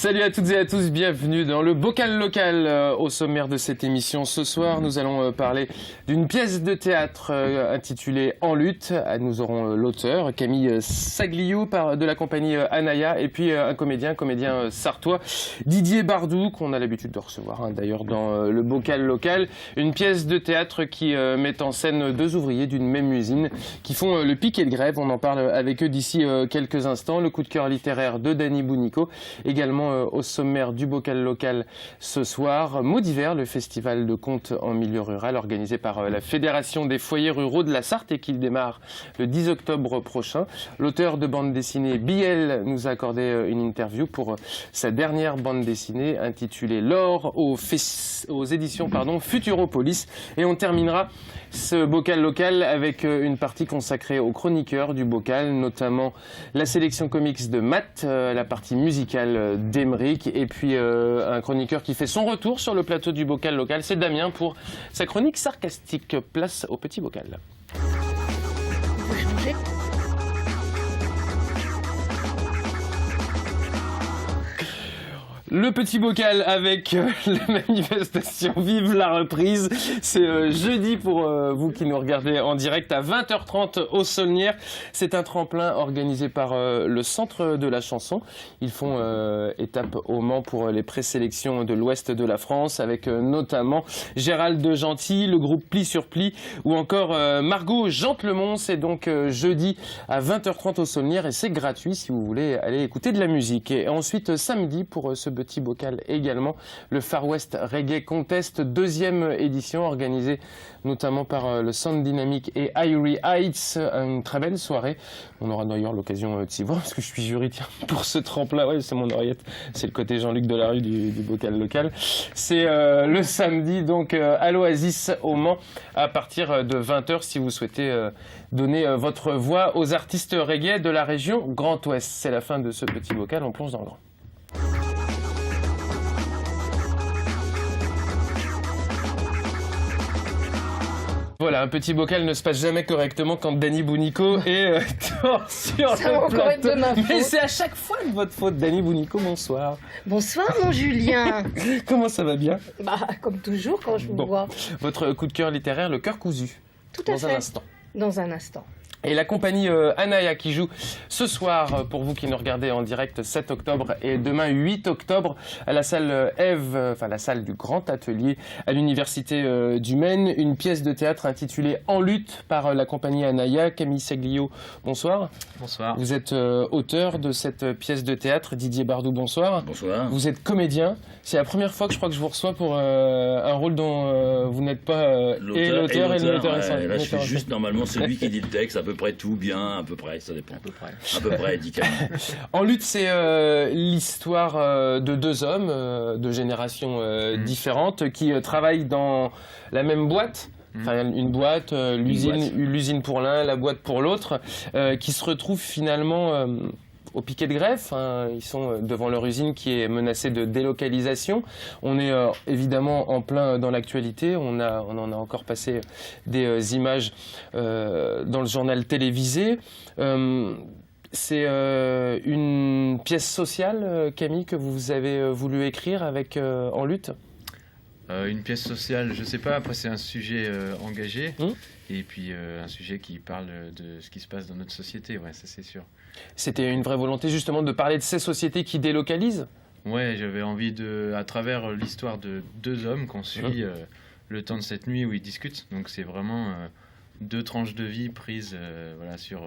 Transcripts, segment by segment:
Salut à toutes et à tous, bienvenue dans le Bocal Local. Au sommaire de cette émission ce soir, nous allons parler d'une pièce de théâtre intitulée En lutte. Nous aurons l'auteur Camille Sagliou de la compagnie Anaya et puis un comédien sartois, Didier Bardou, qu'on a l'habitude de recevoir d'ailleurs dans le Bocal Local. Une pièce de théâtre qui met en scène deux ouvriers d'une même usine qui font le piquet de grève. On en parle avec eux d'ici quelques instants. Le coup de cœur littéraire de Danny Bunico, également au sommaire du Bocal Local ce soir. Mots d'hiver, le festival de contes en milieu rural organisé par la Fédération des foyers ruraux de la Sarthe et qui démarre le 10 octobre prochain. L'auteur de bande dessinée Biel nous a accordé une interview pour sa dernière bande dessinée intitulée L'or aux éditions Futuropolis. Et on terminera ce Bocal Local avec une partie consacrée aux chroniqueurs du Bocal, notamment la sélection comics de Matt, la partie musicale d'Emeric et puis un chroniqueur qui fait son retour sur le plateau du Bocal Local, c'est Damien pour sa chronique sarcastique. Place au petit bocal. Vous changez ? Le petit bocal avec la manifestation Vive la reprise. C'est jeudi pour vous qui nous regardez en direct à 20h30 au Saulnières. C'est un tremplin organisé par le Centre de la Chanson. Ils font étape au Mans pour les présélections de l'Ouest de la France avec notamment Gérald de Gentil, le groupe Pli sur Pli ou encore Margot Gentlemont. C'est donc jeudi à 20h30 au Saulnières et c'est gratuit si vous voulez aller écouter de la musique. Et ensuite samedi pour ce petit bocal également, le Far West Reggae Contest, deuxième édition organisée notamment par le Sound Dynamic et Irie Heights. Une très belle soirée. On aura d'ailleurs l'occasion de s'y voir parce que je suis jury pour ce tremplin. Ouais, c'est mon oreillette. C'est le côté Jean-Luc Delarue du Bocal Local. C'est le samedi donc à l'Oasis au Mans à partir de 20h si vous souhaitez donner votre voix aux artistes reggae de la région Grand Ouest. C'est la fin de ce petit bocal. On plonge dans le grand. Voilà, un petit bocal ne se passe jamais correctement quand Danny Bunico est sur Ça va le encore être plateau. de ma faute. Mais c'est à chaque fois de votre faute. Danny Bunico, bonsoir. Bonsoir mon Julien. Comment ça va bien? Bah comme toujours quand je vous vois. Votre coup de cœur littéraire, le cœur cousu. Tout à fait. Dans un instant. Dans un instant. Et la compagnie Anaya qui joue ce soir, pour vous qui nous regardez en direct, 7 octobre et demain 8 octobre à la salle Ève, enfin la salle du Grand Atelier à l'Université du Maine, une pièce de théâtre intitulée En lutte par la compagnie Anaya. Camille Sagliou, bonsoir. Bonsoir. Vous êtes auteur de cette pièce de théâtre. Didier Bardou, bonsoir. Bonsoir. Vous êtes comédien. C'est la première fois que je crois que je vous reçois pour un rôle dont vous n'êtes pas l'auteur et le metteur en scène. Là, je suis juste normalement celui qui dit le texte, à peu près tout, bien, à peu près, ça dépend. À peu près, 10 cas. En lutte, c'est l'histoire de deux hommes de générations différentes qui travaillent dans la même boîte. Enfin, une boîte, l'usine pour l'un, la boîte pour l'autre, qui se retrouvent finalement au piquet de grève. Ils sont devant leur usine qui est menacée de délocalisation. On est évidemment en plein dans l'actualité. On en a encore passé des images dans le journal télévisé. C'est une pièce sociale, Camille, que vous avez voulu écrire avec En lutte. Une pièce sociale, je sais pas, après c'est un sujet engagé et puis un sujet qui parle de ce qui se passe dans notre société, ouais, ça c'est sûr. C'était une vraie volonté justement de parler de ces sociétés qui délocalisent ? Ouais, j'avais envie à travers l'histoire de deux hommes qu'on suit le temps de cette nuit où ils discutent, donc c'est vraiment deux tranches de vie prises voilà, sur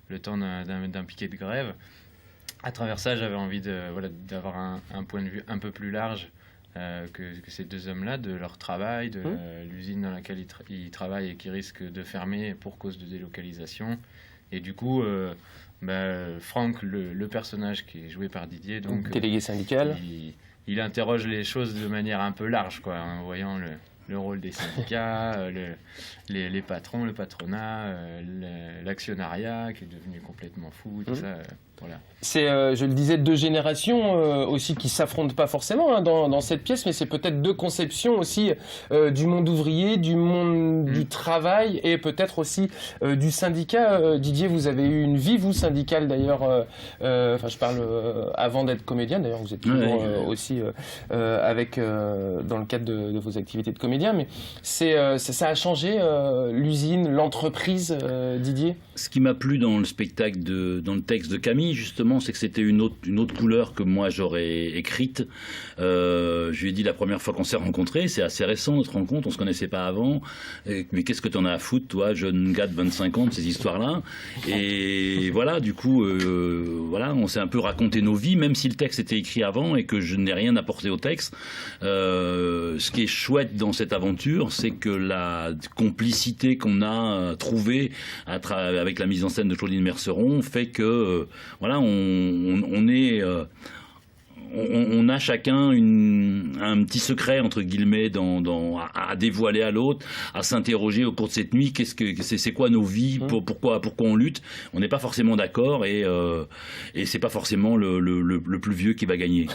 le temps d'un piquet de grève. À travers ça, j'avais envie d'avoir un point de vue un peu plus large que ces deux hommes-là, de leur travail, de l'usine dans laquelle ils travaillent et qui risque de fermer pour cause de délocalisation. Et du coup, Franck, le personnage qui est joué par Didier, donc délégué syndical, il interroge les choses de manière un peu large, quoi, en voyant le rôle des syndicats, les patrons, le patronat, l'actionnariat qui est devenu complètement fou, tout ça. Voilà. C'est, je le disais, deux générations aussi qui s'affrontent pas forcément dans cette pièce, mais c'est peut-être deux conceptions aussi du monde ouvrier, du monde du travail et peut-être aussi du syndicat. Didier, vous avez eu une vie, vous, syndicale d'ailleurs, enfin je parle avant d'être comédien, d'ailleurs vous êtes toujours aussi avec, dans le cadre de vos activités de comédien, mais ça a changé l'usine, l'entreprise, Didier? Ce qui m'a plu dans le spectacle, dans le texte de Camille, justement, c'est que c'était une autre couleur que moi j'aurais écrite. Je lui ai dit la première fois qu'on s'est rencontrés, c'est assez récent notre rencontre, on se connaissait pas avant. Mais qu'est-ce que t'en as à foutre, toi, jeune gars de 25 ans, de ces histoires-là? Et voilà, du coup, voilà, on s'est un peu raconté nos vies, même si le texte était écrit avant et que je n'ai rien apporté au texte. Ce qui est chouette dans cette aventure, c'est que la complicité qu'on a trouvée avec la mise en scène de Claudine Merceron fait que voilà, on a chacun un petit secret entre guillemets à dévoiler à l'autre, à s'interroger au cours de cette nuit. C'est quoi nos vies, pourquoi on lutte. On n'est pas forcément d'accord et c'est pas forcément le plus vieux qui va gagner.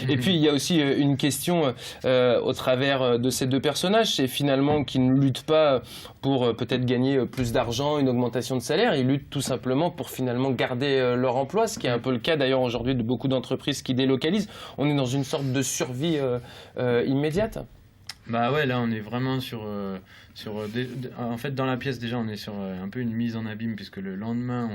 Et puis il y a aussi une question au travers de ces deux personnages, c'est finalement qu'ils ne luttent pas pour peut-être gagner plus d'argent, une augmentation de salaire, ils luttent tout simplement pour finalement garder leur emploi, ce qui est un peu le cas d'ailleurs aujourd'hui de beaucoup d'entreprises qui délocalisent. On est dans une sorte de survie immédiate. Bah ouais, là on est vraiment en fait dans la pièce déjà on est sur un peu une mise en abîme puisque le lendemain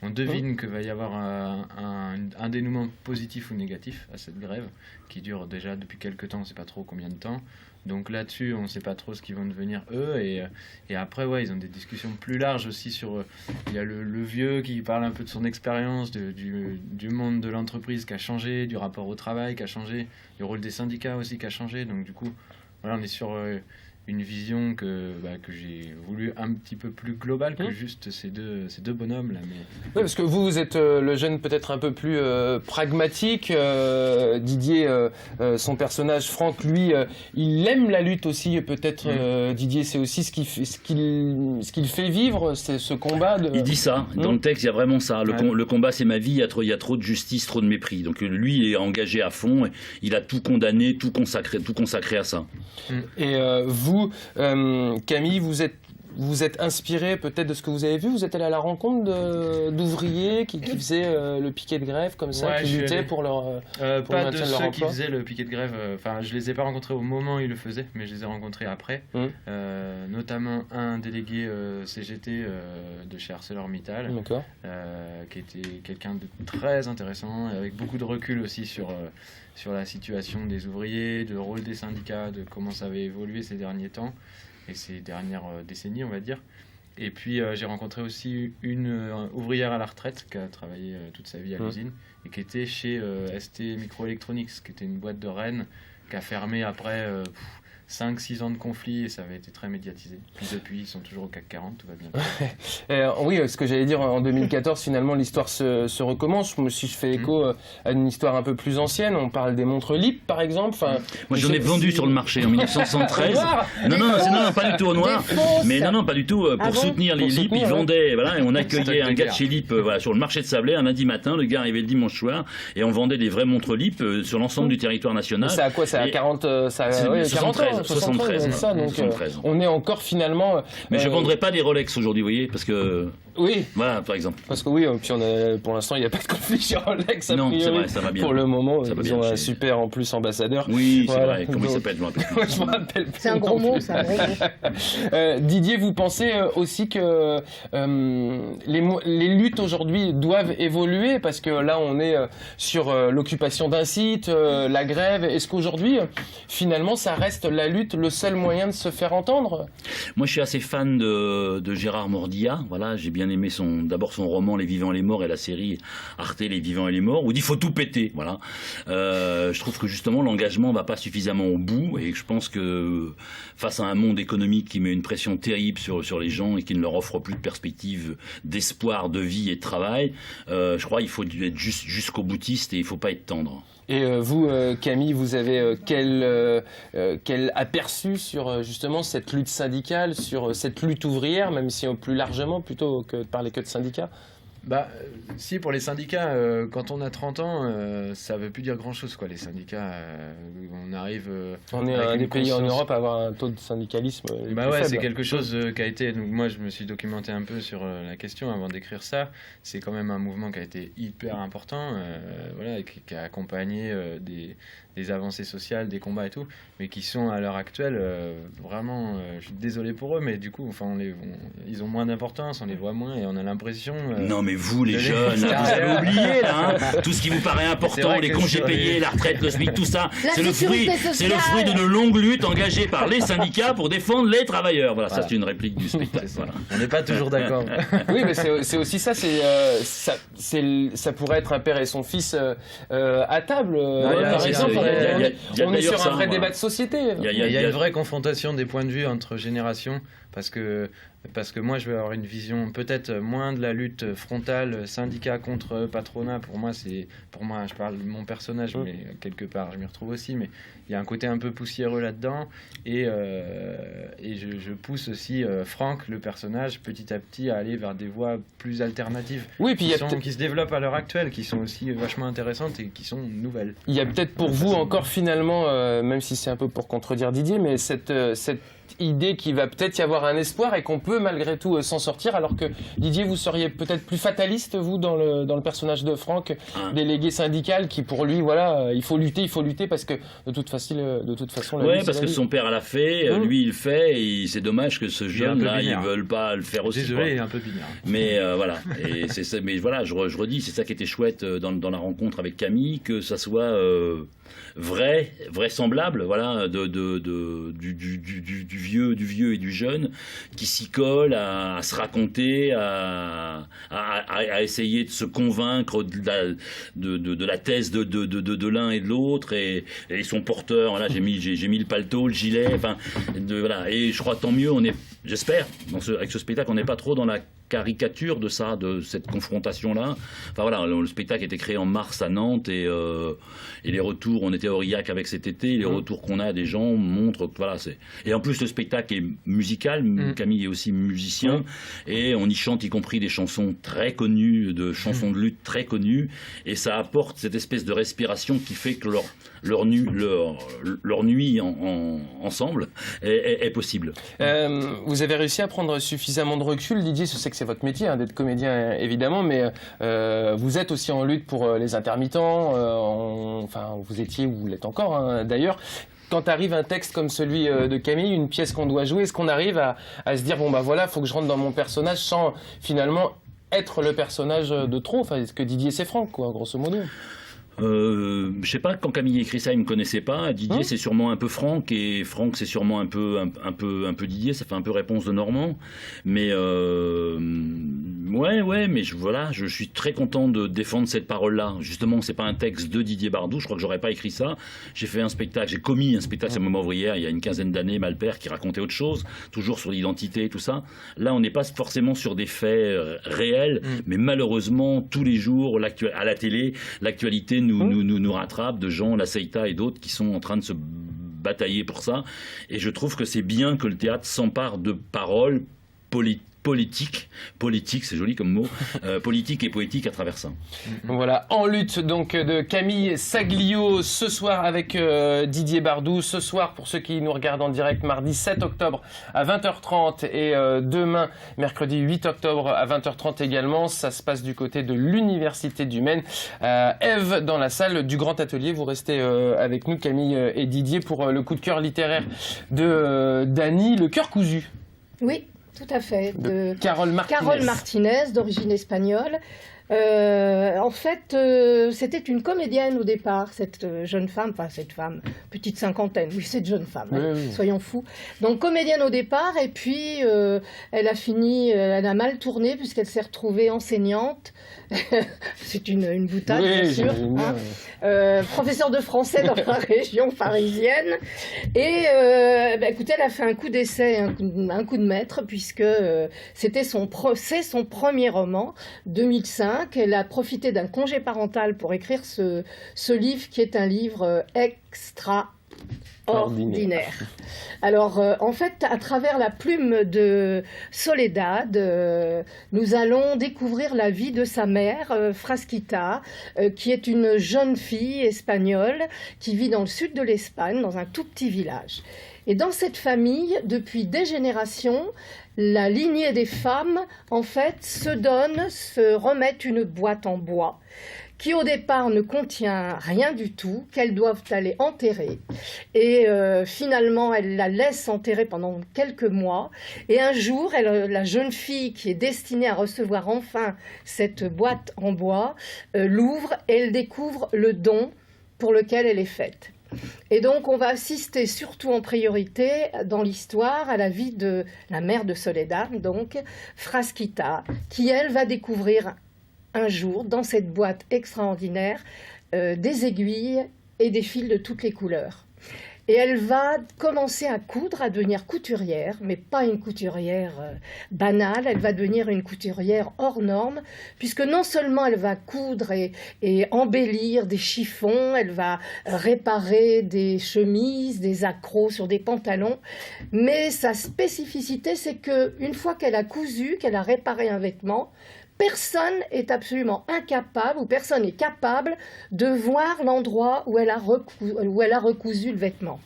on devine que va y avoir un dénouement positif ou négatif à cette grève qui dure déjà depuis quelques temps, on ne sait pas trop combien de temps. Donc là-dessus, on ne sait pas trop ce qu'ils vont devenir eux. Et après, ouais, ils ont des discussions plus larges aussi sur... il y a le vieux qui parle un peu de son expérience, du monde de l'entreprise qui a changé, du rapport au travail qui a changé, du rôle des syndicats aussi qui a changé. Donc du coup, voilà, on est sur une vision que j'ai voulu un petit peu plus globale que juste ces deux bonhommes là. Mais... Oui, parce que vous êtes le jeune peut-être un peu plus pragmatique. Didier, son personnage Franck, lui, il aime la lutte aussi. Peut-être Didier, c'est aussi ce qu'il fait vivre, c'est ce combat. Il dit ça dans le texte. Il y a vraiment ça. Le combat, c'est ma vie. Il y a trop de justice, trop de mépris. Donc lui, il est engagé à fond. Il a tout condamné, tout consacré à ça. Et vous, Camille, vous êtes inspiré peut-être de ce que vous avez vu? Vous êtes allé à la rencontre d'ouvriers qui faisaient le piquet de grève comme ça, qui luttaient pour leur pour pas le de maintien de leur ceux emploi? qui faisaient le piquet de grève. Enfin, je les ai pas rencontrés au moment où ils le faisaient, mais je les ai rencontrés après. Notamment un délégué CGT de chez ArcelorMittal, qui était quelqu'un de très intéressant et avec beaucoup de recul aussi sur la situation des ouvriers, le rôle des syndicats, de comment ça avait évolué ces derniers temps et ces dernières décennies, on va dire. Et puis j'ai rencontré aussi une ouvrière à la retraite qui a travaillé toute sa vie à l'usine et qui était chez ST Microelectronics, qui était une boîte de Rennes qui a fermé après 5-6 ans de conflit et ça avait été très médiatisé. Puis depuis, ils sont toujours au CAC 40, tout va bien. Oui, ce que j'allais dire, en 2014, finalement, l'histoire se recommence. Si je fais écho à une histoire un peu plus ancienne, on parle des montres LIP, par exemple. Moi, j'en ai vendu sur le marché en 1973. non, pas du tout au noir. Mais non, pas du tout. Pour soutenir les LIP, ils vendaient. Voilà, et on accueillait un gars de chez LIP sur le marché de Sablé un lundi matin. Le gars arrivait le dimanche soir et on vendait des vraies montres LIP sur l'ensemble du territoire national. C'est à quoi? C'est à 40 ans 73, ça, donc 73. On est encore finalement... Mais je ne vendrais pas des Rolex aujourd'hui, vous voyez, parce que... Oui. Voilà, par exemple. Parce que oui, puis pour l'instant, il n'y a pas de conflit chez Rolex. Non, c'est vrai, ça va bien. Pour le moment, ça ils ont un super, en plus, ambassadeur. Oui, c'est vrai. Comment il s'appelle? Je me rappelle plus. C'est un gros mot, c'est un gros mot. Didier, vous pensez aussi que les luttes aujourd'hui doivent évoluer? Parce que là, on est sur l'occupation d'un site, la grève. Est-ce qu'aujourd'hui, finalement, ça reste la lutte, le seul moyen de se faire entendre? Moi, je suis assez fan de Gérard Mordillat. Voilà, j'ai bien aimé d'abord son roman Les Vivants et les Morts et la série Arte Les Vivants et les Morts, où il dit faut tout péter. Voilà. Je trouve que justement l'engagement va pas suffisamment au bout et je pense que face à un monde économique qui met une pression terrible sur les gens et qui ne leur offre plus de perspective d'espoir, de vie et de travail, je crois qu'il faut être jusqu'au boutiste et il faut pas être tendre. Et vous, Camille, vous avez quelle aperçu sur justement cette lutte syndicale, sur cette lutte ouvrière, même si plus largement, plutôt que de parler que de syndicats? Si, pour les syndicats, quand on a 30 ans, ça veut plus dire grand-chose, quoi, les syndicats. On arrive... on est avec un une des pays en conscience- Europe à avoir un taux de syndicalisme le plus c'est faible. quelque chose qui a été... Donc moi, je me suis documenté un peu sur la question avant d'écrire ça. C'est quand même un mouvement qui a été hyper important, et qui a accompagné des avancées sociales, des combats et tout, mais qui sont à l'heure actuelle vraiment... je suis désolé pour eux, mais du coup, ils ont moins d'importance, on les voit moins et on a l'impression... Non, mais vous, les de jeunes, là, vous avez oublié, là, hein, tout ce qui vous paraît C'est important, vrai les que congés sur les- payés, la retraite, le SMIC, tout ça, La c'est le sécurité c'est le sociale. fruit d'une longue lutte engagée par les syndicats pour défendre les travailleurs. Voilà, ça Voilà. c'est une réplique du spectacle. C'est ça. Voilà. On n'est pas toujours d'accord. Oui, mais c'est aussi ça, ça pourrait être un père et son fils à table, par exemple. On est sur un vrai débat de société. Il y a- Il y a une vraie confrontation des points de vue entre générations parce que moi je vais avoir une vision peut-être moins de la lutte frontale syndicat contre patronat. Pour moi je parle de mon personnage, mais quelque part je m'y retrouve aussi, mais il y a un côté un peu poussiéreux là-dedans et je pousse aussi Franck, le personnage, petit à petit à aller vers des voies plus alternatives Oui, puis qui se développent à l'heure actuelle, qui sont aussi vachement intéressantes et qui sont nouvelles. il y a peut-être pour vous encore finalement, même si c'est un peu pour contredire Didier, mais cette idée qu'il va peut-être y avoir un espoir et qu'on peut malgré tout s'en sortir, alors que Didier, vous seriez peut-être plus fataliste, vous, dans le personnage de Franck, délégué syndical, qui pour lui, voilà, il faut lutter parce que de toute façon, la Ouais, lutte, parce c'est que la vie. son père l'a fait, lui il le fait, et c'est dommage que ce un peu jeune-là, ils binaire. veulent pas le faire aussi. Désolé, quoi. il est un peu binaire. Mais voilà, et c'est ça. Mais voilà, je redis, c'est ça qui était chouette dans la rencontre avec Camille, que ça soit vraisemblable, voilà, du vieux et du jeune, qui s'y colle à se raconter, à essayer de se convaincre de la thèse de l'un et de l'autre, et ils sont porteurs. Voilà, j'ai mis le paletot, le gilet, enfin, voilà. Et je crois tant mieux, j'espère, avec ce spectacle, on n'est pas trop dans la caricature de ça, de cette confrontation-là. Enfin voilà, le spectacle a été créé en mars à Nantes et les retours, on était à Aurillac avec cet été, les retours qu'on a des gens montrent que voilà, c'est... Et en plus le spectacle est musical, Camille est aussi musicien, et on y chante y compris des chansons très connues, de chansons de lutte très connues, et ça apporte cette espèce de respiration qui fait que leur nuit ensemble est possible. Vous avez réussi à prendre suffisamment de recul, Didier, je sais que c'est votre métier d'être comédien évidemment, mais vous êtes aussi en lutte pour les intermittents, enfin vous étiez ou vous l'êtes encore d'ailleurs. Quand arrive un texte comme celui de Camille, une pièce qu'on doit jouer, est-ce qu'on arrive à se dire bon bah voilà, faut que je rentre dans mon personnage sans finalement être le personnage de trop, enfin est-ce que Didier c'est Franck quoi, grosso modo? Je sais pas, quand Camille écrit ça, il me connaissait pas. Didier, c'est sûrement un peu Franck, et Franck, c'est sûrement un peu Didier. Ça fait un peu réponse de Normand. Mais ouais, mais je suis très content de défendre cette parole-là. Justement, c'est pas un texte de Didier Bardou. Je crois que j'aurais pas écrit ça. J'ai commis un spectacle à Moment Ouvrière il y a une quinzaine d'années, Malpère, qui racontait autre chose, toujours sur l'identité et tout ça. Là, on n'est pas forcément sur des faits réels, mais malheureusement, tous les jours, à la télé, l'actualité nous rattrape de gens, la Seita et d'autres, qui sont en train de se batailler pour ça. Et je trouve que c'est bien que le théâtre s'empare de paroles politique, c'est joli comme mot, politique et poétique à travers ça. Voilà, En lutte donc de Camille Saglio ce soir avec Didier Bardou. Ce soir, pour ceux qui nous regardent en direct, mardi 7 octobre à 20h30 et demain, mercredi 8 octobre à 20h30 également. Ça se passe du côté de l'Université du Maine. Ève, dans la salle du Grand Atelier. Vous restez avec nous, Camille et Didier, pour le coup de cœur littéraire de Dany, Le cœur cousu. Oui, tout à fait. De Carole Martinez, d'origine espagnole. En fait, c'était une comédienne au départ, cette jeune femme, petite cinquantaine, oui, cette jeune femme, oui. Soyons fous. Donc comédienne au départ, et puis elle a mal tourné puisqu'elle s'est retrouvée enseignante. C'est une boutade, oui, bien sûr. Professeure de français dans la région parisienne. Et écoutez, elle a fait un coup d'essai, un coup de maître, puisque c'est son premier roman, 2005. Elle a profité d'un congé parental pour écrire ce livre, qui est un livre extraordinaire. Alors, en fait, à travers la plume de Soledad, nous allons découvrir la vie de sa mère, Frasquita, qui est une jeune fille espagnole qui vit dans le sud de l'Espagne, dans un tout petit village. Et dans cette famille, depuis des générations, la lignée des femmes, en fait, se remettent une boîte en bois qui au départ ne contient rien du tout, qu'elles doivent aller enterrer. Et finalement, elles la laissent enterrer pendant quelques mois. Et un jour, la jeune fille qui est destinée à recevoir enfin cette boîte en bois l'ouvre et elle découvre le don pour lequel elle est faite. Et donc, on va assister surtout en priorité dans l'histoire à la vie de la mère de Soledad, donc Frasquita, qui, elle, va découvrir un jour, dans cette boîte extraordinaire, des aiguilles et des fils de toutes les couleurs. Et elle va commencer à coudre, à devenir couturière, mais pas une couturière banale, elle va devenir une couturière hors norme, puisque non seulement elle va coudre et embellir des chiffons, elle va réparer des chemises, des accros sur des pantalons, mais sa spécificité, c'est qu'une fois qu'elle a cousu, qu'elle a réparé un vêtement, personne est absolument incapable ou personne n'est capable de voir l'endroit où elle a recousu le vêtement.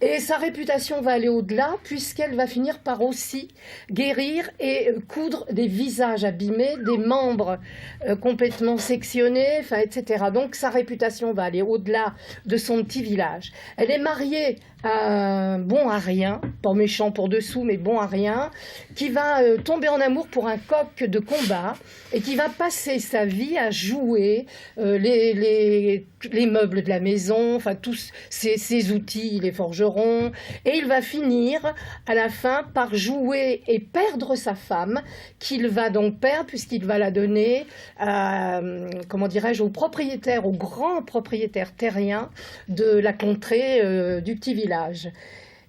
Et sa réputation va aller au-delà puisqu'elle va finir par aussi guérir et coudre des visages abîmés, des membres complètement sectionnés, etc. Donc sa réputation va aller au-delà de son petit village. Elle est mariée à un bon à rien, pas méchant pour dessous, mais bon à rien, qui va tomber en amour pour un coq de combat et qui va passer sa vie à jouer les meubles de la maison, enfin tous ses outils, les forgerons, et il va finir à la fin par jouer et perdre sa femme, qu'il va donc perdre puisqu'il va la donner au propriétaire, au grand propriétaire terrien de la contrée du petit village.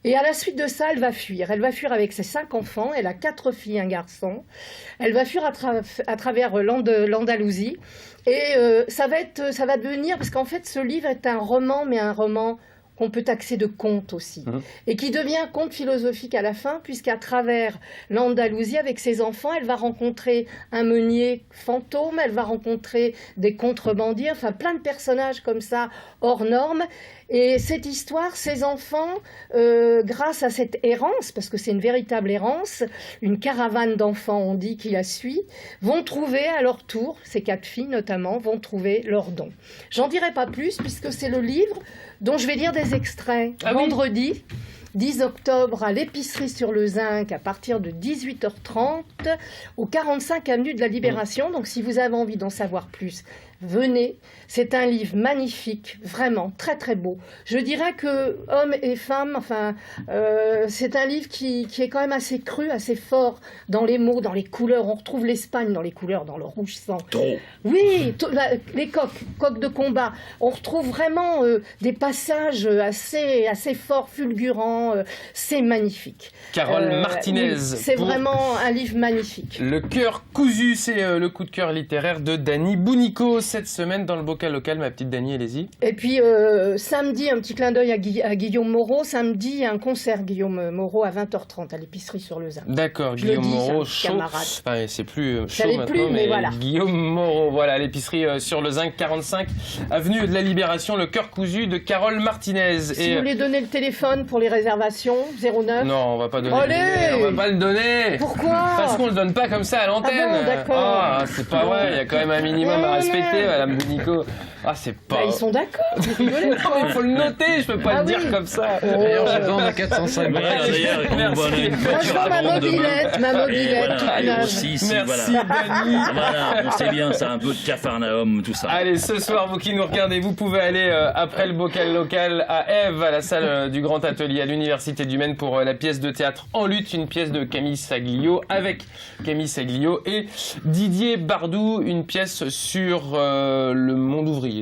Et à la suite de ça, elle va fuir. Elle va fuir avec ses 5 enfants. Elle a 4 filles et un garçon. Elle va fuir à travers l'Andalousie. Et ça va devenir, parce qu'en fait, ce livre est un roman, mais un roman qu'on peut taxer de conte aussi, et qui devient conte philosophique à la fin, puisqu'à travers l'Andalousie, avec ses enfants, elle va rencontrer un meunier fantôme, elle va rencontrer des contrebandiers, enfin plein de personnages comme ça, hors normes. Et cette histoire, ces enfants, grâce à cette errance, parce que c'est une véritable errance, une caravane d'enfants, on dit, qui la suit, vont trouver à leur tour, ces 4 filles notamment, vont trouver leur don. J'en dirai pas plus, puisque c'est le livre dont je vais lire des extraits vendredi 10 octobre à l'épicerie sur le Zinc à partir de 18h30 au 45 avenue de la Libération. Donc si vous avez envie d'en savoir plus, venez. C'est un livre magnifique, vraiment très très beau. Je dirais que hommes et femmes, c'est un livre qui est quand même assez cru, assez fort dans les mots, dans les couleurs. On retrouve l'Espagne dans les couleurs, dans le rouge sang. Trop. Oui, les coqs de combat. On retrouve vraiment des passages assez forts, fulgurants. C'est magnifique. Carole Martinez. Oui, c'est vraiment un livre magnifique. Le cœur cousu, c'est le coup de cœur littéraire de Dany Bounicot cette semaine dans le bocal local. Ma petite Dany, allez-y. Et puis samedi, un petit clin d'œil à Guillaume Moreau. Samedi, il y a un concert Guillaume Moreau à 20h30 à l'épicerie sur le Zinc. D'accord, Guillaume Moreau, chaud. Enfin, c'est plus chaud maintenant, mais voilà. Guillaume Moreau, voilà, l'épicerie sur le Zinc, 45 avenue de la Libération, le cœur cousu de Carole Martinez. Si vous voulez donner le téléphone pour les réservations, 09. Non, on va pas donner. Allez, on va pas le donner. Pourquoi? Parce qu'on le donne pas comme ça à l'antenne. Ah bon, d'accord. Ah, c'est pas vrai, il y a quand même un minimum à respecter, Madame Bounicot. Ah, c'est pas... Ils sont d'accord, vous rigolez. Non, mais il faut le noter, je peux pas le dire comme ça. D'ailleurs, je vends à 405 balles. D'ailleurs, Moi, je vends ma mobilette toute neuve. Aussi, Merci, voilà. Dany. Voilà, on sait bien, c'est un peu de Capharnaüm, tout ça. Allez, ce soir, vous qui nous regardez, vous pouvez aller après le bocal local à Ève, à la salle du Grand Atelier à l'Université du Maine pour la pièce de théâtre En lutte, une pièce de Camille Saglio avec Camille Saglio et Didier Bardou, une pièce sur le monde ouvrier.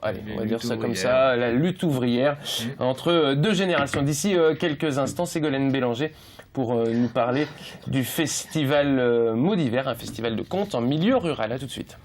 Allez, on va dire ça comme ça, la lutte ouvrière entre 2 générations. D'ici quelques instants, Ségolène Bélanger pour nous parler du festival Mots d'hiver, un festival de contes en milieu rural. À tout de suite.